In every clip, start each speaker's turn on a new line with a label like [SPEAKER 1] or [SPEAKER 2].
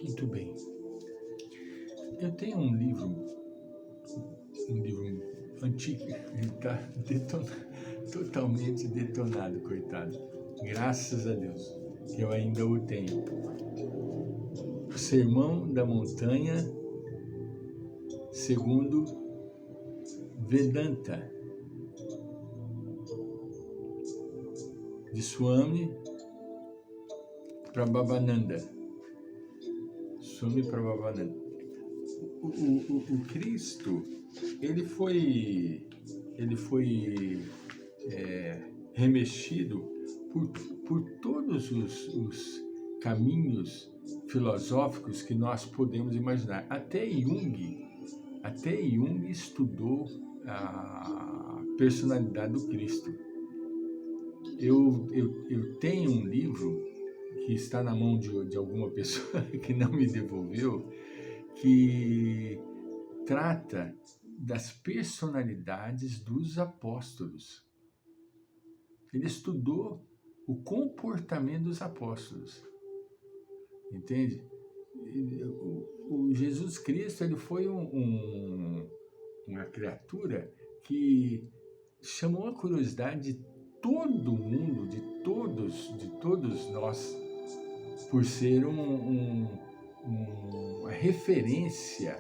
[SPEAKER 1] Muito bem. Eu tenho um livro antigo, ele está totalmente detonado, coitado. Graças a Deus que eu ainda o tenho. O Sermão da Montanha, segundo Vedanta, de Swami Prabhavananda. Swami Prabhavananda. O Cristo, ele foi remexido por todos os caminhos filosóficos que nós podemos imaginar. Até Jung estudou a personalidade do Cristo. Eu tenho um livro que está na mão de alguma pessoa que não me devolveu, que trata das personalidades dos apóstolos. Ele estudou o comportamento dos apóstolos, entende? O Jesus Cristo, ele foi uma criatura que chamou a curiosidade de todo mundo, de todos nós, por ser uma referência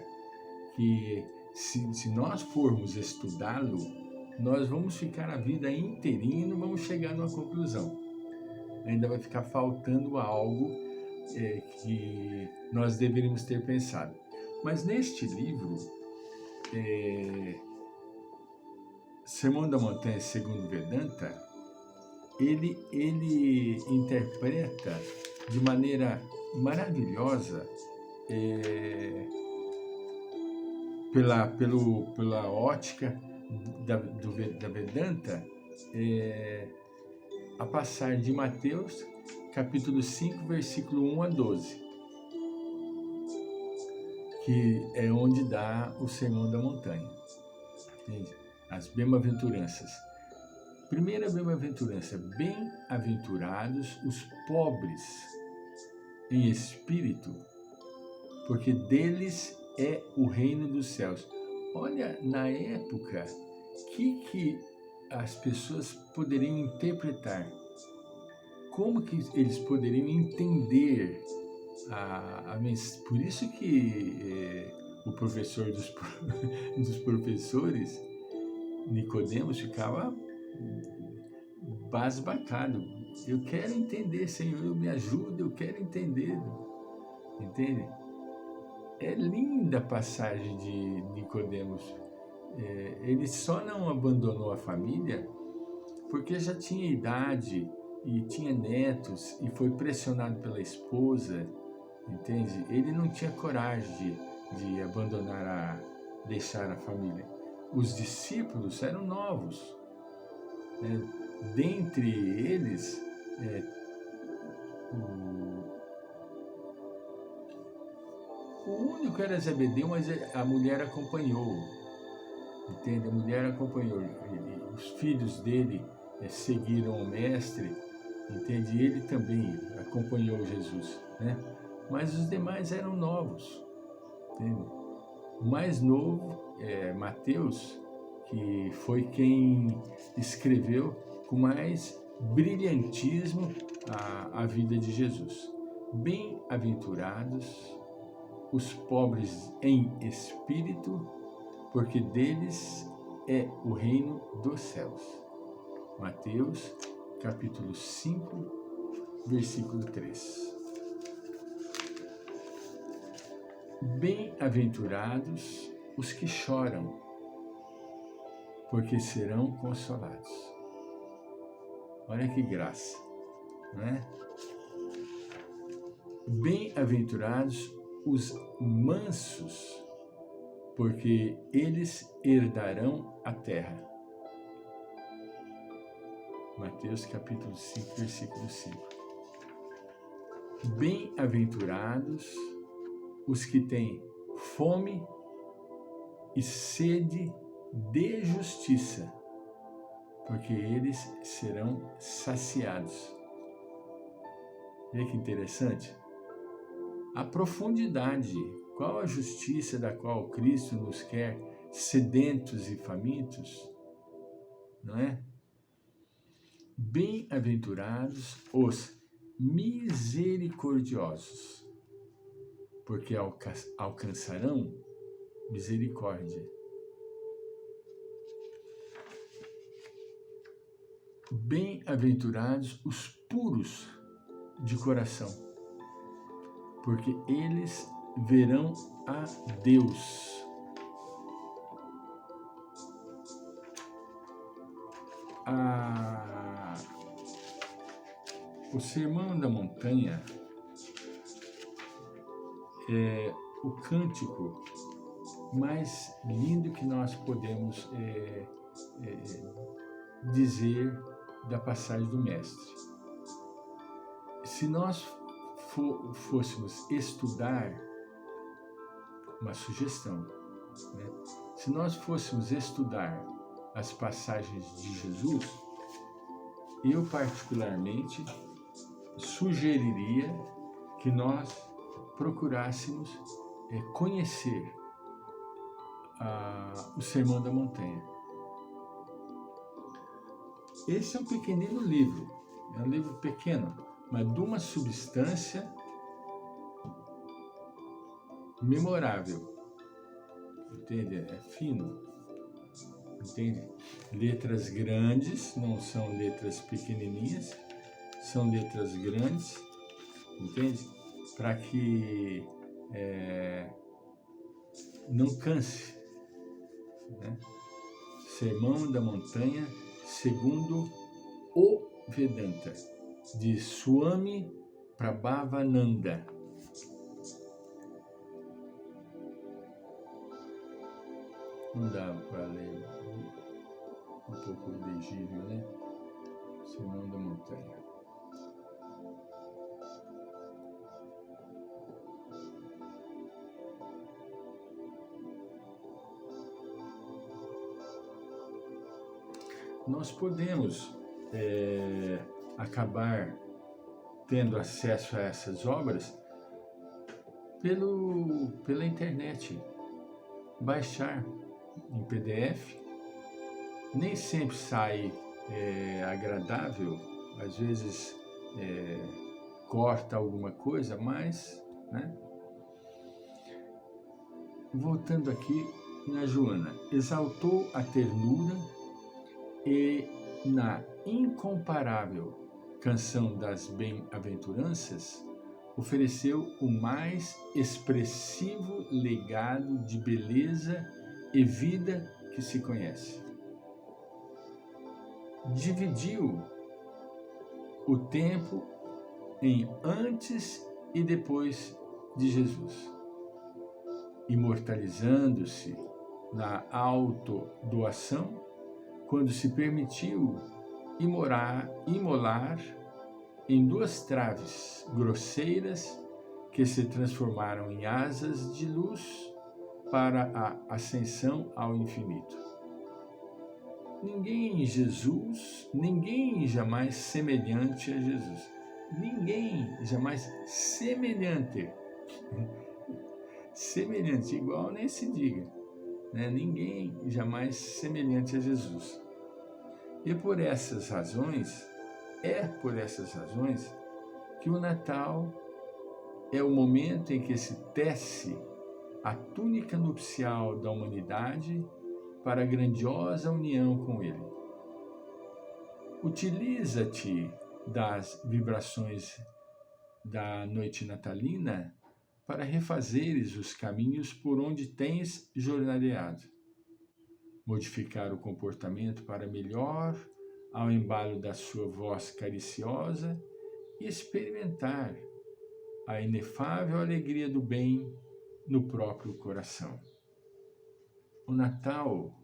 [SPEAKER 1] que, se nós formos estudá-lo, nós vamos ficar a vida inteirinha e não vamos chegar numa conclusão. Ainda vai ficar faltando algo que nós deveríamos ter pensado. Mas neste livro, Sermão da Montanha segundo Vedanta, ele interpreta de maneira maravilhosa, pela ótica da Vedanta, a passagem de Mateus, capítulo 5, versículo 1 a 12, que é onde dá o Sermão da Montanha. Entende? As bem-aventuranças. Primeira bem-aventurança: bem-aventurados os pobres em espírito, porque deles é o reino dos céus. Olha, na época, que as pessoas poderiam interpretar, como que eles poderiam entender a mensagem. Por isso que o professor dos professores, Nicodemos, ficava basbacado. Eu quero entender, Senhor, me ajuda, eu quero entender. Entende? É linda a passagem de Nicodemos. Ele só não abandonou a família porque já tinha idade e tinha netos e foi pressionado pela esposa, entende? Ele não tinha coragem de deixar a família. Os discípulos eram novos, né? Dentre eles, o único era Zebedeu, mas a mulher acompanhou, entende? A mulher acompanhou. Os filhos dele seguiram o mestre, entende? E ele também acompanhou Jesus, né? Mas os demais eram novos, entende? O mais novo é Mateus, que foi quem escreveu com mais brilhantismo a vida de Jesus. Bem-aventurados os pobres em espírito, porque deles é o reino dos céus. Mateus, capítulo 5, versículo 3. Bem-aventurados os que choram, porque serão consolados. Olha que graça, não é? Bem-aventurados os mansos, porque eles herdarão a terra. Mateus capítulo 5, versículo 5. Bem-aventurados os que têm fome e sede de justiça, porque eles serão saciados. Olha que interessante. a profundidade. Qual a justiça da qual Cristo nos quer sedentos e famintos? Não é? Bem-aventurados os misericordiosos, porque alcançarão misericórdia. Bem-aventurados os puros de coração, porque eles verão a Deus. O Sermão da Montanha é o cântico mais lindo que nós podemos dizer da passagem do Mestre. Se nós fôssemos estudar, uma sugestão, né? Se nós fôssemos estudar as passagens de Jesus, eu particularmente sugeriria que nós procurássemos conhecer o Sermão da Montanha. Esse é um pequenino livro, é um livro pequeno, mas de uma substância memorável, entende? É fino, entende? Letras grandes, não são letras pequenininhas, são letras grandes, entende? Para que não canse, né? Sermão da Montanha segundo o Vedanta, de Swami Prabhavananda. Não dá para ler um pouco legível, né? Sermão da Montanha. Nós podemos acabar tendo acesso a essas obras pela internet, baixar em PDF. Nem sempre sai agradável, às vezes corta alguma coisa, mas, né? Voltando aqui na Joana, exaltou a ternura e na incomparável canção das bem-aventuranças ofereceu o mais expressivo legado de beleza e vida que se conhece. Dividiu o tempo em antes e depois de Jesus, imortalizando-se na autodoação quando se permitiu imolar em duas traves grosseiras que se transformaram em asas de luz para a ascensão ao infinito. Ninguém jamais semelhante a Jesus. Ninguém jamais semelhante. Semelhante, igual nem se diga, né? Ninguém jamais semelhante a Jesus. E por essas razões, que o Natal é o momento em que se tece a túnica nupcial da humanidade para a grandiosa união com Ele. Utiliza-te das vibrações da noite natalina para refazeres os caminhos por onde tens jornaleado, modificar o comportamento para melhor ao embalo da sua voz cariciosa e experimentar a inefável alegria do bem no próprio coração. O Natal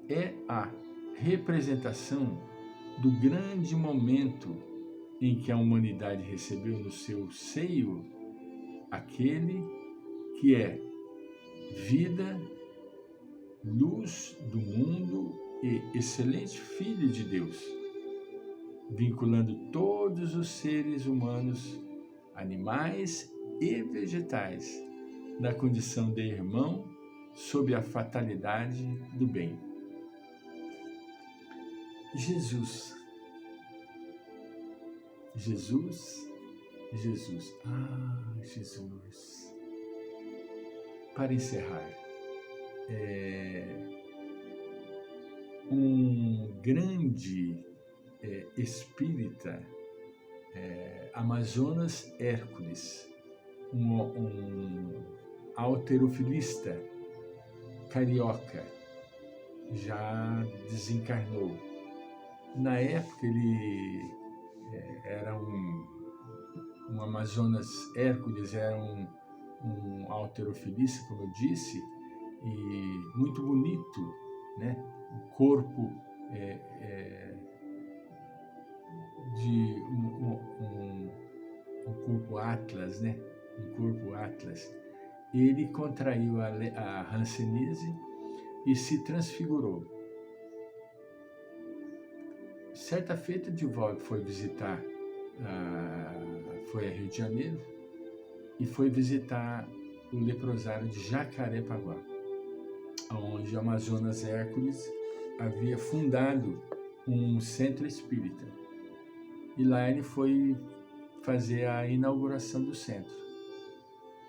[SPEAKER 1] é a representação do grande momento em que a humanidade recebeu no seu seio aquele que é vida, luz do mundo e excelente Filho de Deus, vinculando todos os seres humanos animais e vegetais, na condição de irmão, sob a fatalidade do bem. Jesus. Jesus. Jesus. Ah, Jesus. Para encerrar, um grande espírita, Amazonas Hércules, um halterofilista carioca, já desencarnou. Na época ele era um Amazonas Hércules, era um halterofilista, como eu disse, e muito bonito, né? Um corpo de um corpo Atlas, né? Um corpo Atlas. Ele contraiu a hanseníase e se transfigurou. Certa feita, Divaldo foi visitar, foi a Rio de Janeiro e foi visitar o leprosário de Jacarepaguá, onde o Amazonas Hércules havia fundado um centro espírita. E lá ele foi fazer a inauguração do centro.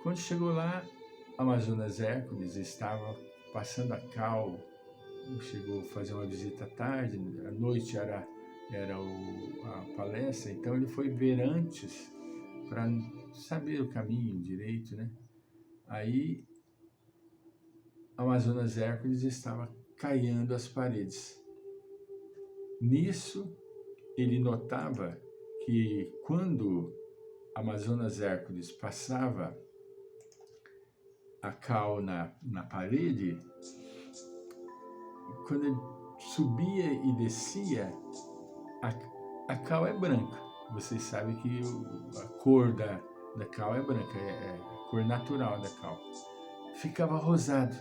[SPEAKER 1] Quando chegou lá, Amazonas Hércules estava passando a cal, chegou a fazer uma visita à tarde, à noite era a palestra, então ele foi ver antes para saber o caminho direito, né? Aí Amazonas Hércules estava caindo as paredes. Nisso, ele notava que quando Amazonas Hércules passava a cal na parede, quando ele subia e descia, a cal é branca. Vocês sabem que a cor da cal é branca, é a cor natural da cal. Ficava rosado.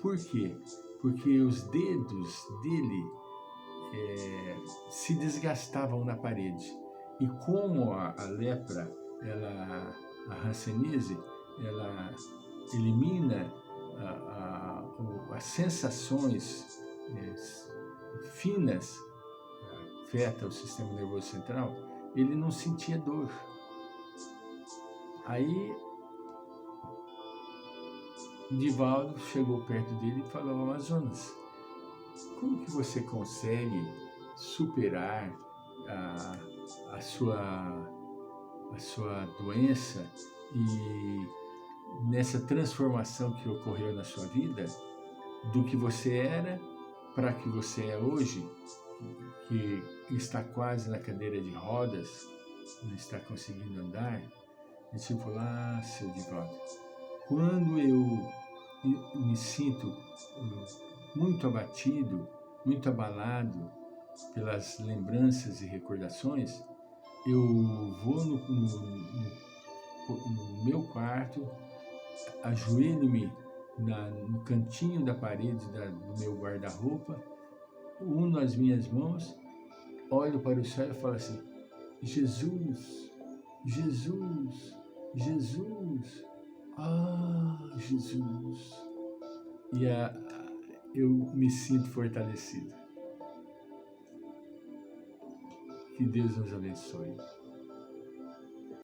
[SPEAKER 1] Por quê? Porque os dedos dele se desgastavam na parede. E como a lepra, a hanseníase, ela elimina as sensações finas, afeta o sistema nervoso central, ele não sentia dor. Aí Divaldo chegou perto dele e falou: Amazonas, como que você consegue superar a sua doença e nessa transformação que ocorreu na sua vida, do que você era para que você é hoje, que está quase na cadeira de rodas, não está conseguindo andar? E tipo, falou: seu Divaldo, quando eu me sinto muito abatido, muito abalado pelas lembranças e recordações, eu vou no meu quarto, ajoelho-me no cantinho da parede do meu guarda-roupa, uno as minhas mãos, olho para o céu e falo assim: Jesus, Jesus, Jesus, Jesus. E eu me sinto fortalecido. Que Deus nos abençoe.